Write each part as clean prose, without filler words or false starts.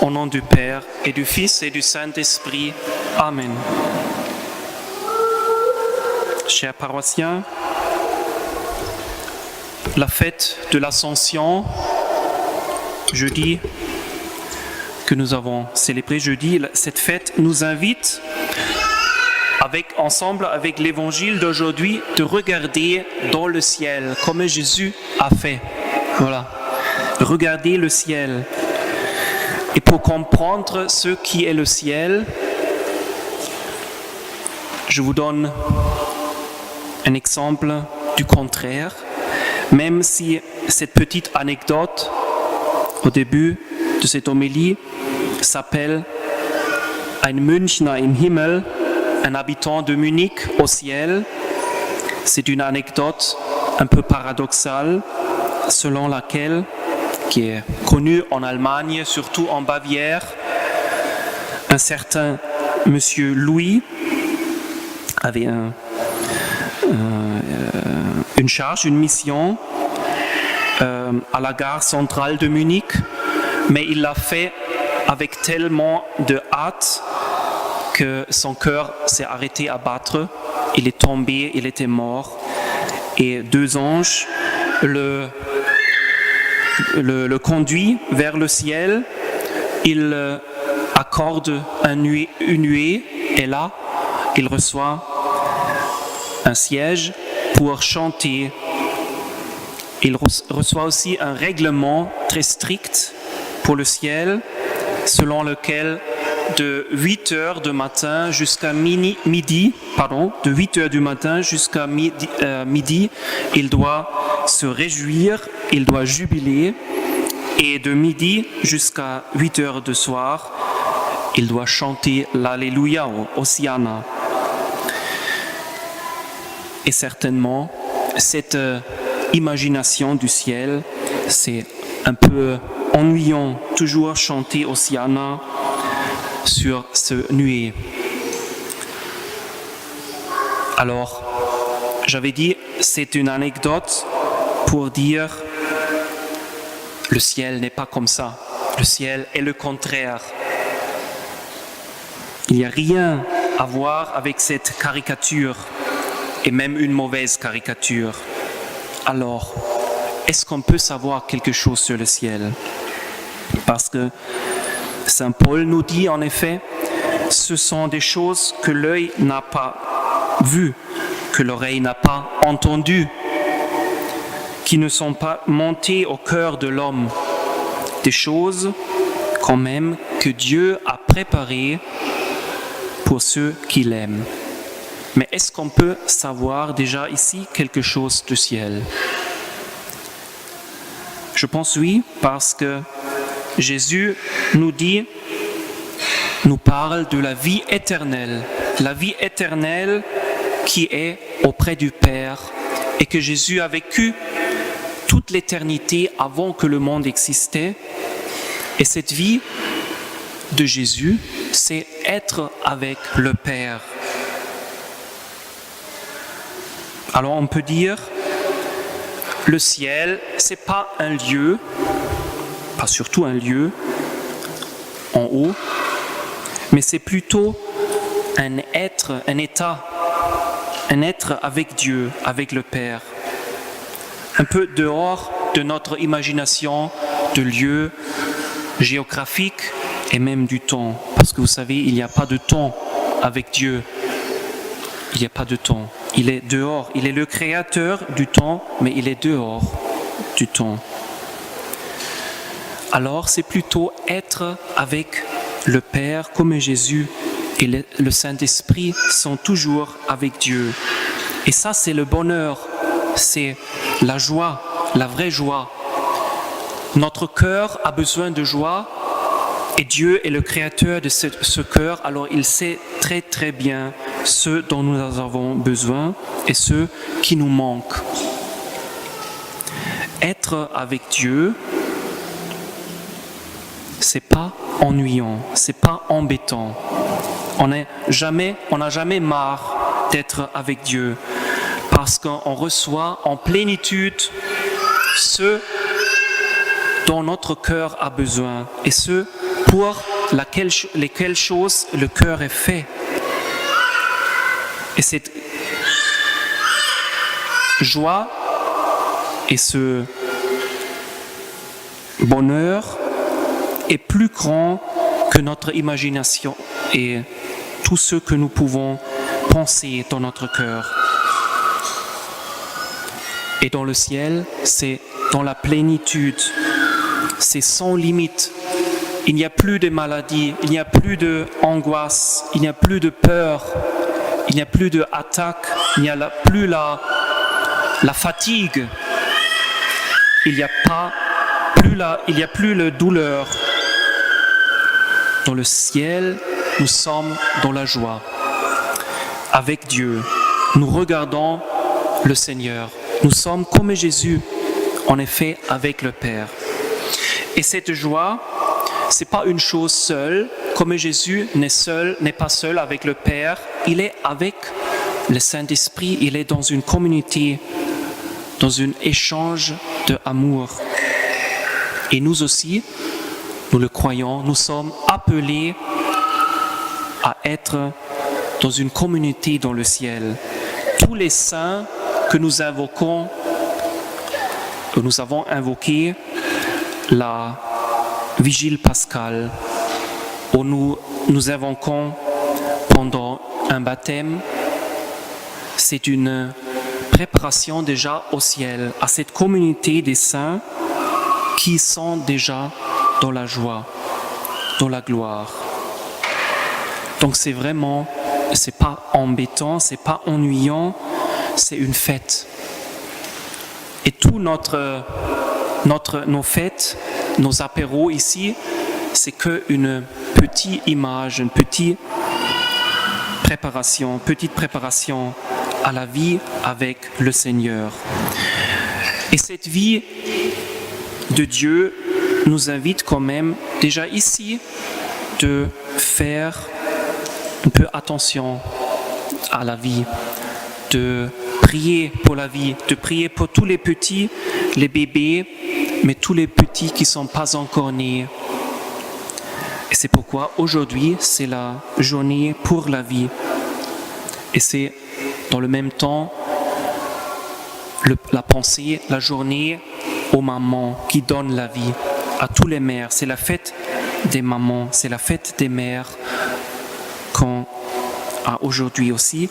Au nom du Père et du Fils et du Saint-Esprit. Amen. Chers paroissiens, la fête de l'Ascension, jeudi, que nous avons célébré jeudi, cette fête nous invite ensemble avec l'évangile d'aujourd'hui de regarder dans le ciel comme Jésus a fait. Voilà, regarder le ciel. Et pour comprendre ce qui est le ciel, je vous donne un exemple du contraire, même si cette petite anecdote au début de cette homélie s'appelle Ein Münchner im Himmel, un habitant de Munich au ciel. C'est une anecdote un peu paradoxale selon laquelle, qui est connue en Allemagne, surtout en Bavière, un certain monsieur Louis avait une charge, une mission à la gare centrale de Munich, mais il l'a fait avec tellement de hâte que son cœur s'est arrêté à battre. Il est tombé, il était mort. Et deux anges le conduisent vers le ciel. Il accorde une nuée et là, il reçoit un siège pour chanter. Il reçoit aussi un règlement très strict pour le ciel, selon lequel de 8 heures du matin jusqu'à midi, de 8 heures du matin jusqu'à midi, il doit se réjouir, il doit jubiler, et de midi jusqu'à 8 heures du soir, il doit chanter l'Alléluia, Hosianna. Et certainement, cette imagination du ciel, c'est un peu ennuyant, toujours chanter Hosianna sur ce nuée. Alors, j'avais dit, c'est une anecdote pour dire le ciel n'est pas comme ça. Le ciel est le contraire. Il n'y a rien à voir avec cette caricature, et même une mauvaise caricature. Alors, est-ce qu'on peut savoir quelque chose sur le ciel? Parce que Saint Paul nous dit en effet, ce sont des choses que l'œil n'a pas vues, que l'oreille n'a pas entendues, qui ne sont pas montées au cœur de l'homme. Des choses quand même que Dieu a préparées pour ceux qui l'aiment. Mais est-ce qu'on peut savoir déjà ici quelque chose du ciel? Je pense oui, parce que Jésus nous parle de la vie éternelle qui est auprès du Père et que Jésus a vécu toute l'éternité avant que le monde existait. Et cette vie de Jésus, c'est être avec le Père. Alors on peut dire, le ciel, c'est pas un lieu, pas surtout un lieu en haut, mais c'est plutôt un être, un état, un être avec Dieu, avec le Père. Un peu dehors de notre imagination de lieux géographiques et même du temps. Parce que vous savez, il n'y a pas de temps avec Dieu. Il n'y a pas de temps. Il est dehors. Il est le créateur du temps, mais il est dehors du temps. Alors, c'est plutôt être avec le Père comme Jésus et le Saint-Esprit sont toujours avec Dieu. Et ça, c'est le bonheur, c'est la joie, la vraie joie. Notre cœur a besoin de joie et Dieu est le créateur de ce cœur, alors il sait très très bien ce dont nous avons besoin et ce qui nous manque. Être avec Dieu, c'est pas ennuyant, c'est pas embêtant. On n'a jamais marre d'être avec Dieu parce qu'on reçoit en plénitude ce dont notre cœur a besoin et ce pour lesquelles choses le cœur est fait. Et cette joie et ce bonheur est plus grand que notre imagination et tout ce que nous pouvons penser dans notre cœur. Et dans le ciel, c'est dans la plénitude, c'est sans limite. Il n'y a plus de maladie, il n'y a plus d'angoisse, il n'y a plus de peur, il n'y a plus d'attaque, il n'y a plus la fatigue, il n'y a plus la douleur. Dans le ciel, nous sommes dans la joie. Avec Dieu, nous regardons le Seigneur. Nous sommes comme Jésus, en effet, avec le Père. Et cette joie, ce n'est pas une chose seule, comme Jésus n'est pas seul avec le Père, il est avec le Saint-Esprit, il est dans une communauté, dans un échange d'amour. Et nous aussi, nous le croyons, nous sommes appelés à être dans une communauté dans le ciel. Tous les saints que nous avons invoqué la vigile pascale, où nous invoquons pendant un baptême, c'est une préparation déjà au ciel, à cette communauté des saints qui sont déjà dans la joie, dans la gloire. Donc c'est pas embêtant, c'est pas ennuyant, c'est une fête. Et tout nos fêtes, nos apéros ici, c'est qu'une petite image, une petite préparation à la vie avec le Seigneur. Et cette vie de Dieu nous invite quand même déjà ici de faire un peu attention à la vie, de prier pour la vie, de prier pour tous les petits, les bébés, mais tous les petits qui ne sont pas encore nés. Et c'est pourquoi aujourd'hui, c'est la journée pour la vie. Et c'est dans le même temps la pensée, la journée aux mamans qui donnent la vie, à tous les mères. C'est la fête des mamans, c'est la fête des mères aujourd'hui aussi.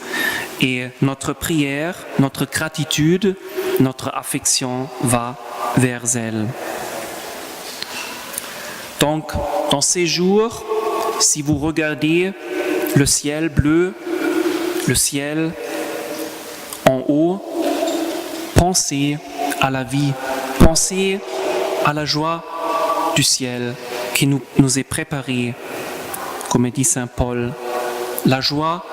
Et notre prière, notre gratitude, notre affection va vers elles. Donc, dans ces jours, si vous regardez le ciel bleu, le ciel en haut, pensez à la vie, pensez à la joie du ciel qui nous est préparée, comme dit Saint Paul, la joie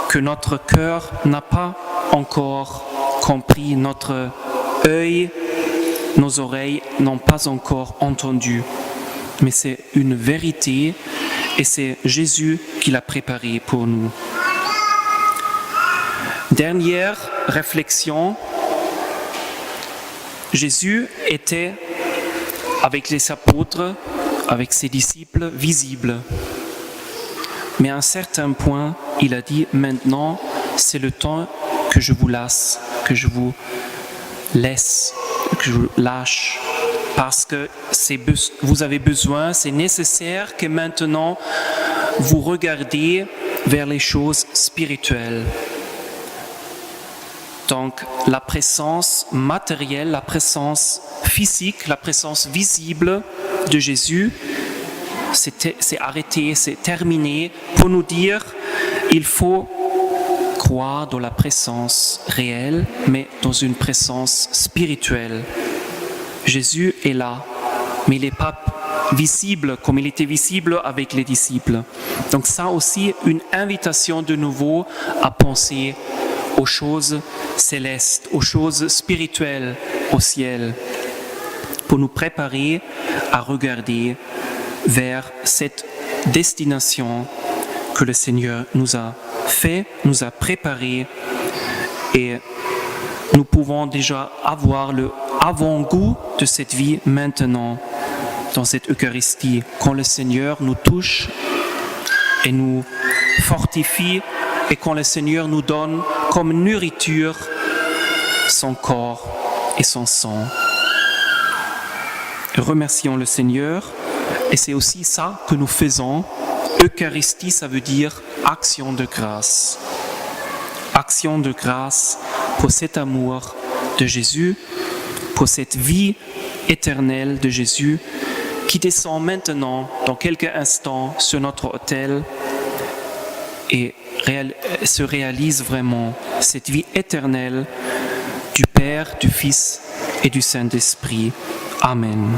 que notre cœur n'a pas encore compris, notre œil, nos oreilles n'ont pas encore entendu. Mais c'est une vérité et c'est Jésus qui l'a préparée pour nous. Dernière réflexion, Jésus était avec les apôtres, avec ses disciples, visible. Mais à un certain point, il a dit, maintenant, c'est le temps que je vous laisse, que je vous laisse, que je vous lâche. Parce que vous avez besoin, c'est nécessaire que maintenant, vous regardiez vers les choses spirituelles. Donc, la présence matérielle, la présence physique, la présence visible de Jésus, c'est arrêté, c'est terminé pour nous dire il faut croire dans la présence réelle, mais dans une présence spirituelle. Jésus est là, mais il n'est pas visible comme il était visible avec les disciples. Donc ça aussi, une invitation de nouveau à penser aux choses célestes, aux choses spirituelles au ciel, pour nous préparer à regarder vers cette destination que le Seigneur nous a fait, nous a préparé, et nous pouvons déjà avoir le avant-goût de cette vie maintenant. dans cette Eucharistie, quand le Seigneur nous touche et nous fortifie et quand le Seigneur nous donne comme nourriture son corps et son sang. Remercions le Seigneur et c'est aussi ça que nous faisons. Eucharistie, ça veut dire action de grâce. Action de grâce pour cet amour de Jésus, pour cette vie éternelle de Jésus qui descend maintenant, dans quelques instants, sur notre autel et se réalise vraiment cette vie éternelle du Père, du Fils et du Saint-Esprit. Amen.